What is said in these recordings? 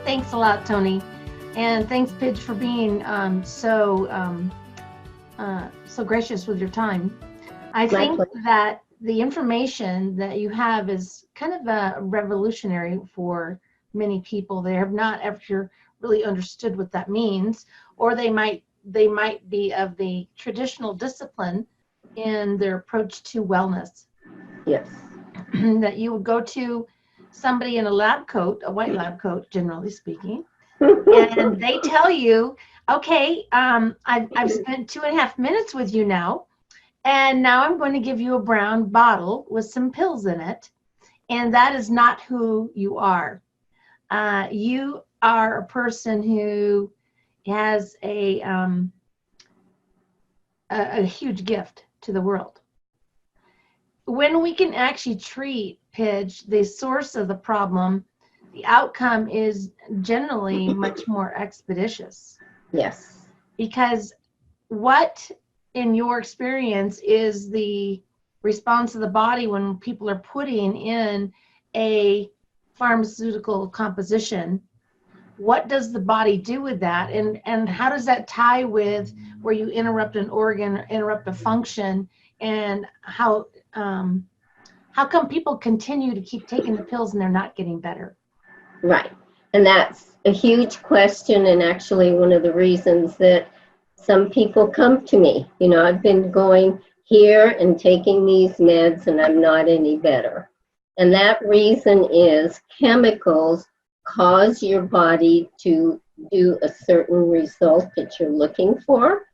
Thanks a lot, Tony. And thanks, Pidge, for being so gracious with your time. I think that the information that you have is kind of revolutionary for many people. They have not ever really understood what that means, or they might be of the traditional discipline in their approach to wellness. Yes. That you would go to somebody in a lab coat, a white lab coat, generally speaking, and they tell you, okay, I've spent 2.5 minutes with you now, and now I'm going to give you a brown bottle with some pills in it, and that is not who you are. You are a person who has a huge gift to the world. When we can actually treat, Pidge, the source of the problem, the outcome is generally much more expeditious. Yes. Because what, in your experience, is the response of the body when people are putting in a pharmaceutical composition? What does the body do with that? And how does that tie with where you interrupt an organ, interrupt a function, and how come people continue to keep taking the pills and they're not getting better? Right. And that's a huge question, and actually one of the reasons that some people come to me. You know, I've been going here and taking these meds and I'm not any better. And that reason is chemicals cause your body to do a certain result that you're looking for,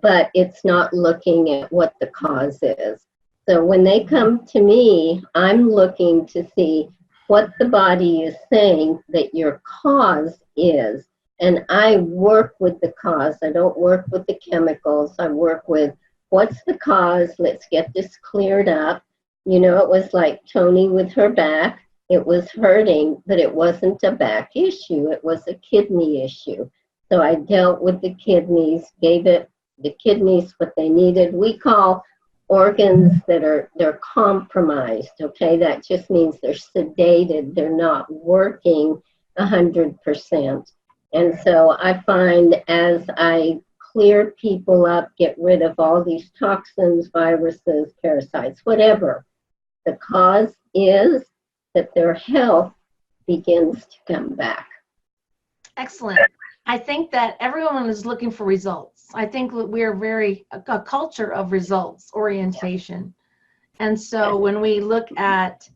but it's not looking at what the cause is. So when they come to me, I'm looking to see what the body is saying that your cause is. And I work with the cause. I don't work with the chemicals. I work with what's the cause? Let's get this cleared up. You know, it was like Tony with her back. It was hurting, but it wasn't a back issue. It was a kidney issue. So I dealt with the kidneys, gave it the kidneys what they needed. We call organs that they're compromised, okay? That just means they're sedated. They're not working 100%. And so I find as I clear people up, get rid of all these toxins, viruses, parasites, whatever, the cause is that their health begins to come back. Excellent. I think that everyone is looking for results. I think that we are a culture of results orientation. And so when we look at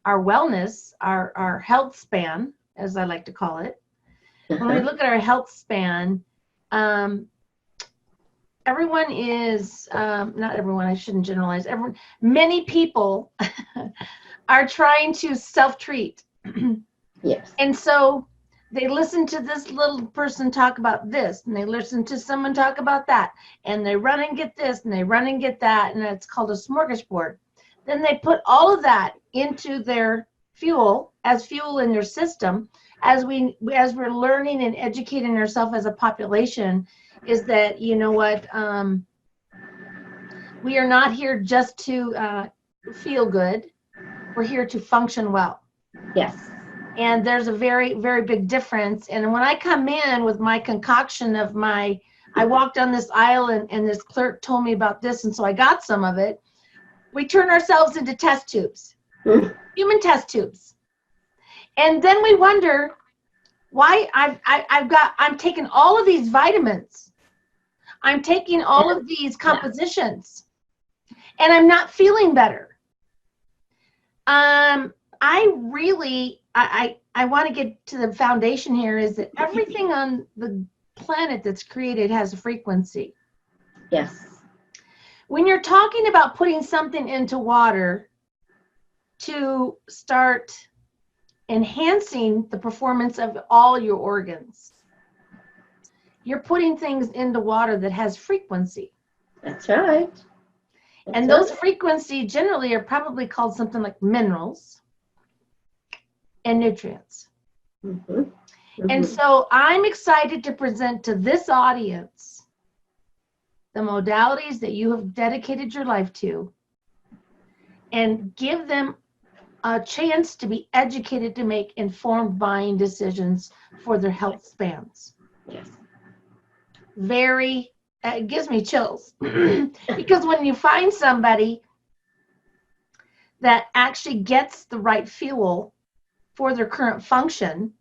our wellness, our health span, as I like to call it, when we look at our health span, everyone is, not everyone, I shouldn't generalize, many people are trying to self-treat. Yes. And so they listen to this little person talk about this, and they listen to someone talk about that, and they run and get this, and they run and get that, and it's called a smorgasbord. Then they put all of that into their fuel in their system. As we're learning and educating ourselves as a population, is that, you know what, we are not here just to feel good. We're here to function well. Yes. And there's a very, very big difference. And when I come in with my concoction of I walked down this aisle and this clerk told me about this, and so I got some of it. We turn ourselves into test tubes, human test tubes. And then we wonder why I'm taking all of these vitamins. I'm taking all of these compositions, and I'm not feeling better. I want to get to the foundation here is that everything on the planet that's created has a frequency. Yes. When you're talking about putting something into water to start enhancing the performance of all your organs, you're putting things into water that has frequency. That's right. And those frequencies generally are probably called something like minerals and nutrients. Mm-hmm. Mm-hmm. And so I'm excited to present to this audience the modalities that you have dedicated your life to and give them a chance to be educated to make informed buying decisions for their health spans. Yes. Very, it gives me chills because when you find somebody that actually gets the right fuel for their current function,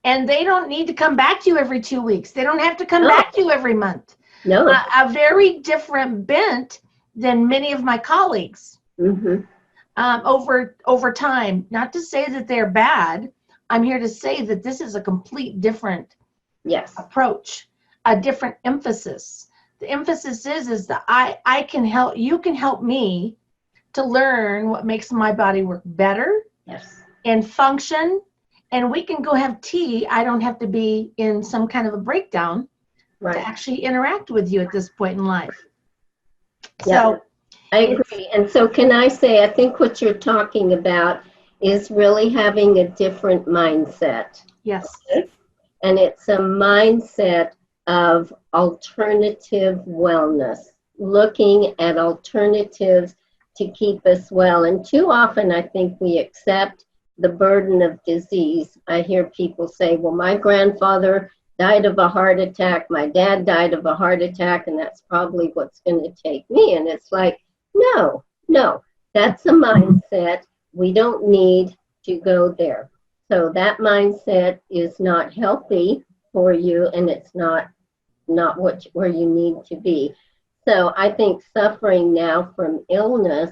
and they don't need to come back to you every 2 weeks. They don't have to come back to you every month. No. A very different bent than many of my colleagues. Mm-hmm. Over time. Not to say that they're bad. I'm here to say that this is a complete different approach, a different emphasis. The emphasis is that I can help, you can help me to learn what makes my body work better and function, and we can go have tea. I don't have to be in some kind of a breakdown to actually interact with you at this point in life. So I agree. And so can I say, I think what you're talking about is really having a different mindset. Yes. Okay? And it's a mindset of alternative wellness, looking at alternatives to keep us well. And too often I think we accept the burden of disease. I hear people say, well, my grandfather died of a heart attack, my dad died of a heart attack, and that's probably what's going to take me. And it's like, no, that's a mindset. We don't need to go there. So that mindset is not healthy for you, and it's not where you need to be. So I think suffering now from illness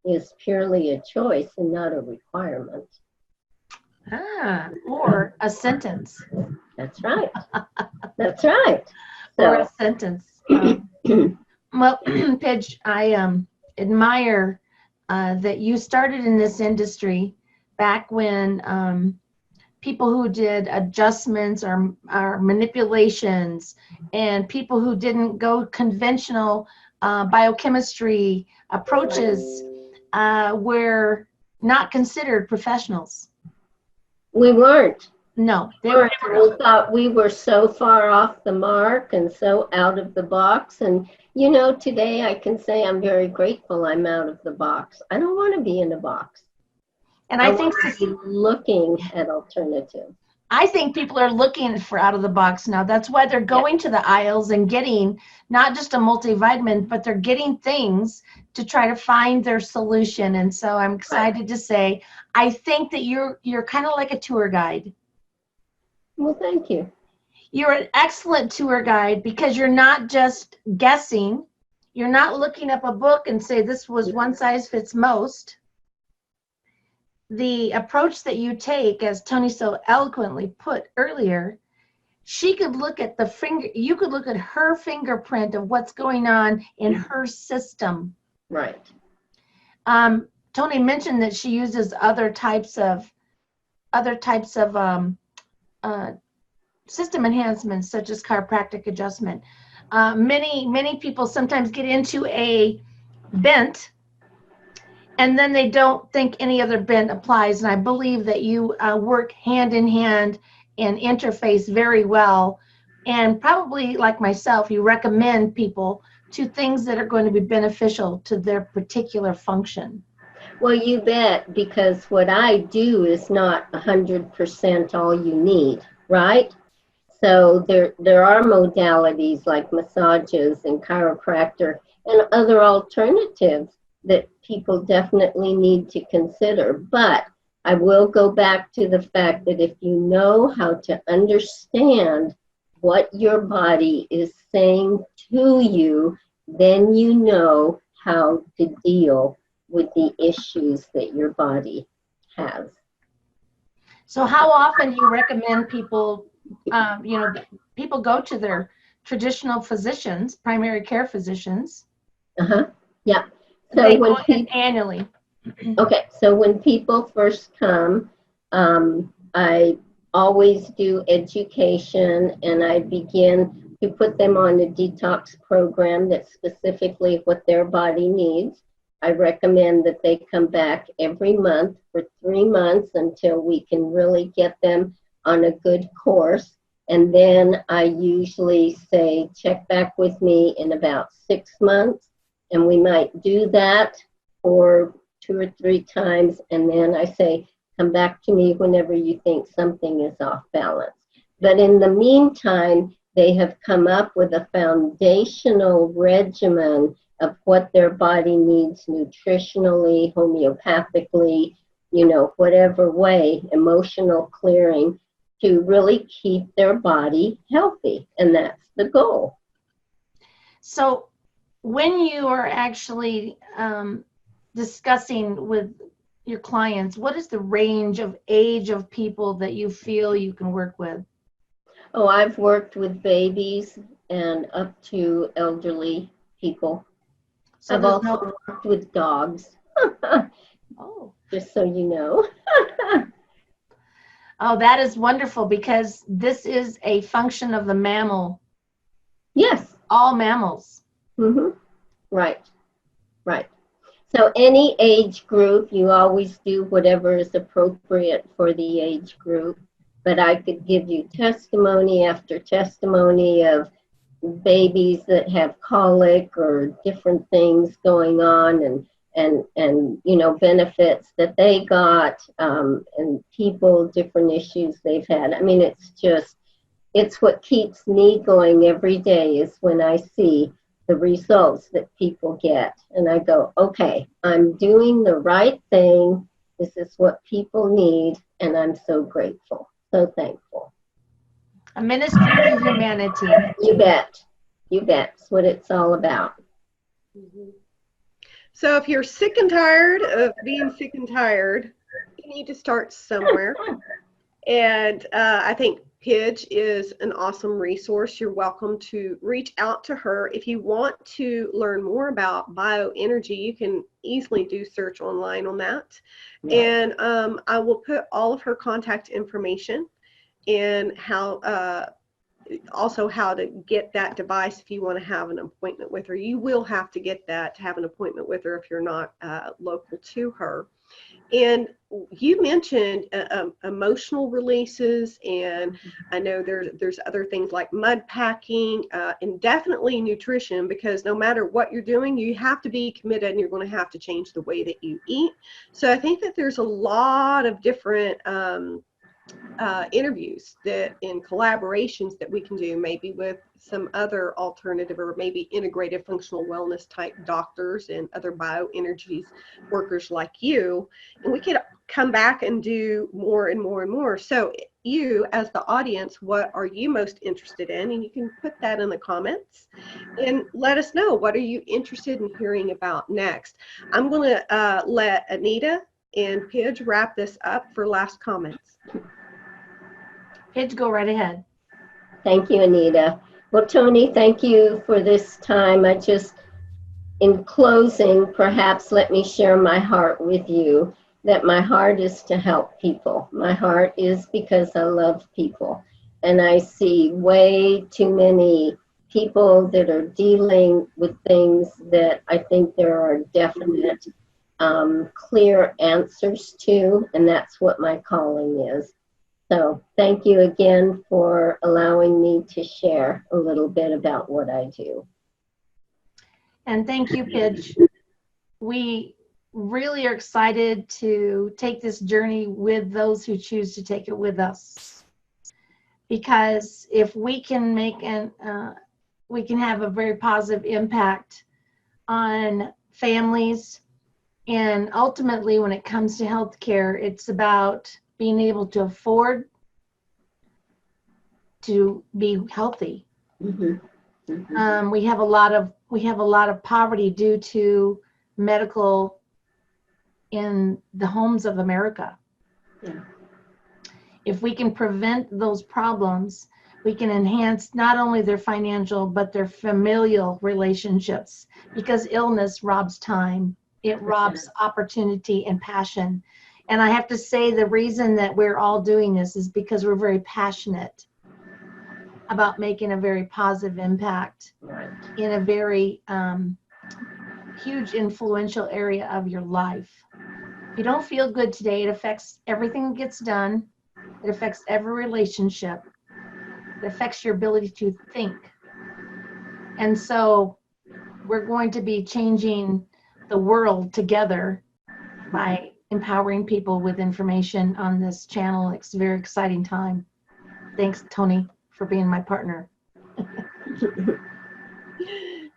is purely a choice and not a requirement. Or a sentence. That's right. That's right. Or a sentence. Well, Pidge, I admire that you started in this industry back when people who did adjustments or manipulations and people who didn't go conventional biochemistry approaches were not considered professionals. We weren't. No, we thought we were so far off the mark and so out of the box. And, you know, today I can say I'm very grateful I'm out of the box. I don't want to be in a box. And I think want to be looking at alternatives. I think people are looking for out of the box now. That's why they're going to the aisles and getting not just a multivitamin, but they're getting things to try to find their solution. And so I'm excited to say, I think that you're kind of like a tour guide. Well, thank you. You're an excellent tour guide because you're not just guessing. You're not looking up a book and say this was one size fits most. The approach that you take, as Tony so eloquently put earlier, she could look at the finger, you could look at her fingerprint of what's going on in her system. Right. Tony mentioned that she uses other types of system enhancements, such as chiropractic adjustment. Many people sometimes get into a bent and then they don't think any other bent applies. And I believe that you work hand in hand and interface very well. And probably like myself, you recommend people to things that are going to be beneficial to their particular function. Well, you bet, because what I do is not 100% all you need, right? So there are modalities like massages and chiropractor and other alternatives that people definitely need to consider. But I will go back to the fact that if you know how to understand what your body is saying to you, then you know how to deal with the issues that your body has. So how often do you recommend people, people go to their traditional physicians, primary care physicians? Yeah. So they go annually. Okay, so when people first come, I always do education, and I begin to put them on a detox program that's specifically what their body needs. I recommend that they come back every month for 3 months until we can really get them on a good course. And then I usually say, check back with me in about 6 months. And we might do that for 2 or 3 times, and then I say, come back to me whenever you think something is off balance. But in the meantime, they have come up with a foundational regimen of what their body needs nutritionally, homeopathically, whatever way, emotional clearing, to really keep their body healthy. And that's the goal. So when you are actually discussing with your clients, what is the range of age of people that you feel you can work with? Oh, I've worked with babies and up to elderly people. So I've also worked with dogs. Oh. Just so you know. Oh, that is wonderful, because this is a function of the mammal. Yes. All mammals. Mm-hmm. Right. So any age group, you always do whatever is appropriate for the age group. But I could give you testimony after testimony of babies that have colic or different things going on, and benefits that they got, and people, different issues they've had. I mean, it's what keeps me going every day, is when I see the results that people get, and I go, okay, I'm doing the right thing. This is what people need, and I'm so grateful, so thankful. A ministry to humanity. You bet. It's what it's all about. Mm-hmm. So if you're sick and tired of being sick and tired, you need to start somewhere. And I think Pidge is an awesome resource. You're welcome to reach out to her. If you want to learn more about bioenergy, you can easily do search online on that. Right. And I will put all of her contact information and also how to get that device if you want to have an appointment with her. You will have to get that to have an appointment with her if you're not local to her. And you mentioned emotional releases, and I know there's other things like mud packing, and definitely nutrition, because no matter what you're doing, you have to be committed, and you're going to have to change the way that you eat. So I think that there's a lot of different interviews that in collaborations that we can do, maybe with some other alternative or maybe integrative functional wellness type doctors and other bioenergies workers like you, and we could come back and do more and more and more. So you, as the audience, what are you most interested in? And you can put that in the comments and let us know, what are you interested in hearing about next? I'm going to let Anita and Pidge wrap this up for last comments. Pidge, go right ahead. Thank you, Anita. Well, Tony, thank you for this time. In closing, perhaps let me share my heart with you, that my heart is to help people. My heart is because I love people. And I see way too many people that are dealing with things that I think there are definite, clear answers to, and that's what my calling is. So thank you again for allowing me to share a little bit about what I do. And thank you, Pidge. We really are excited to take this journey with those who choose to take it with us. Because if we can we can have a very positive impact on families, and ultimately when it comes to healthcare, it's about being able to afford to be healthy. Mm-hmm. Mm-hmm. We have a lot of poverty due to medical in the homes of America. Yeah. If we can prevent those problems, we can enhance not only their financial but their familial relationships, because illness robs time. It robs opportunity and passion. And I have to say, the reason that we're all doing this is because we're very passionate about making a very positive impact in a very huge influential area of your life. If you don't feel good today, it affects everything that gets done. It affects every relationship. It affects your ability to think. And so we're going to be changing the world together by empowering people with information on this channel. It's a very exciting time. Thanks, Tony, for being my partner.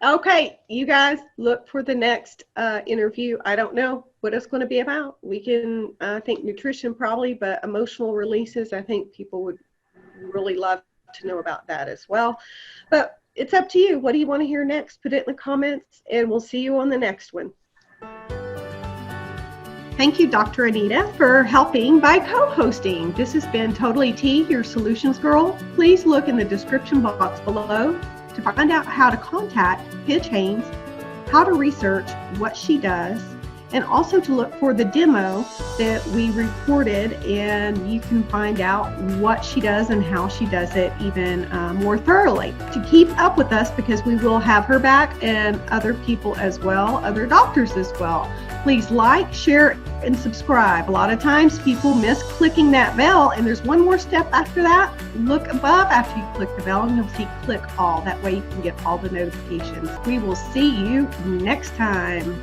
Okay, you guys look for the next interview. I don't know what it's going to be about. We can, I think nutrition probably, but emotional releases, I think people would really love to know about that as well. But it's up to you. What do you want to hear next? Put it in the comments and we'll see you on the next one. Thank you, Dr. Anita, for helping by co-hosting. This has been TotallyT, your solutions girl. Please look in the description box below to find out how to contact Pidge Haynes, how to research what she does, and also to look for the demo that we recorded, and you can find out what she does and how she does it even more thoroughly. To keep up with us, because we will have her back and other people as well, other doctors as well. Please like, share, and subscribe. A lot of times people miss clicking that bell, and there's one more step after that. Look above after you click the bell and you'll see click all. That way you can get all the notifications. We will see you next time.